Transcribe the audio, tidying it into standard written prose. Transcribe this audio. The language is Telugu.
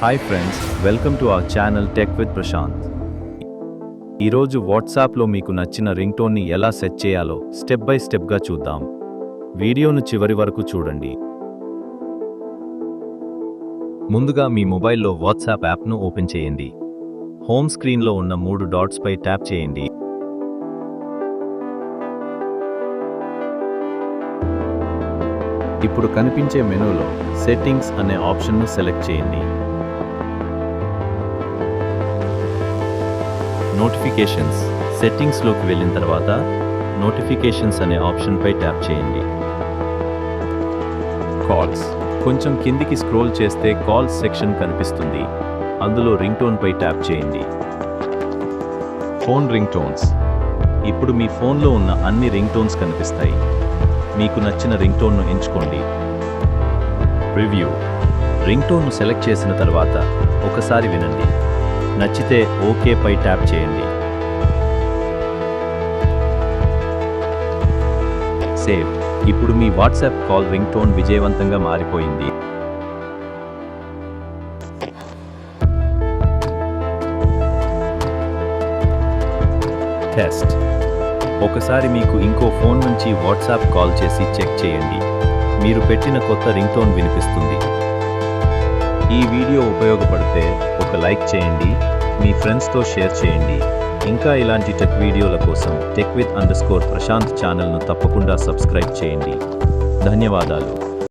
Hi friends, welcome to our channel tech with Prashant. ఈరోజు వాట్సాప్లో మీకు నచ్చిన రింగ్టోన్ని ఎలా సెట్ చేయాలో స్టెప్ బై స్టెప్గా చూద్దాం. వీడియోను చివరి వరకు చూడండి. ముందుగా మీ మొబైల్లో వాట్సాప్ యాప్ను ఓపెన్ చేయండి. హోమ్ స్క్రీన్లో ఉన్న 3 డాట్స్పై ట్యాప్ చేయండి. ఇప్పుడు కనిపించే మెనూలో సెట్టింగ్స్ అనే ఆప్షన్ను సెలెక్ట్ చేయండి. నోటిఫికేషన్స్ సెట్టింగ్స్లోకి వెళ్ళిన తర్వాత నోటిఫికేషన్స్ అనే ఆప్షన్పై ట్యాప్ చేయండి. కాల్స్ కొంచెం కిందికి స్క్రోల్ చేస్తే కాల్స్ సెక్షన్ కనిపిస్తుంది. అందులో రింగ్టోన్పై ట్యాప్ చేయండి. ఫోన్ రింగ్టోన్స్ ఇప్పుడు మీ ఫోన్లో ఉన్న అన్ని రింగ్టోన్స్ కనిపిస్తాయి. మీకు నచ్చిన రింగ్టోన్ను ఎంచుకోండి. రివ్యూ రింగ్టోన్ను సెలెక్ట్ చేసిన తర్వాత ఒకసారి వినండి. నచ్చితే ఓకే పై ట్యాప్ చేయండి. సేవ్ ఇప్పుడు మీ వాట్సాప్ కాల్ రింగ్టోన్ విజయవంతంగా మారిపోయింది. టెస్ట్ ఒకసారి మీకు ఇంకో ఫోన్ నుంచి వాట్సాప్ కాల్ చేసి చెక్ చేయండి. మీరు పెట్టిన కొత్త రింగ్టోన్ వినిపిస్తుంది. ఈ వీడియో ఉపయోగపడితే ఒక లైక్ చేయండి, మీ ఫ్రెండ్స్తో షేర్ చేయండి. ఇంకా ఇలాంటి టెక్ వీడియోల కోసం టెక్ విత్ _ప్రశాంత్ ఛానల్ను తప్పకుండా సబ్స్క్రైబ్ చేయండి. ధన్యవాదాలు.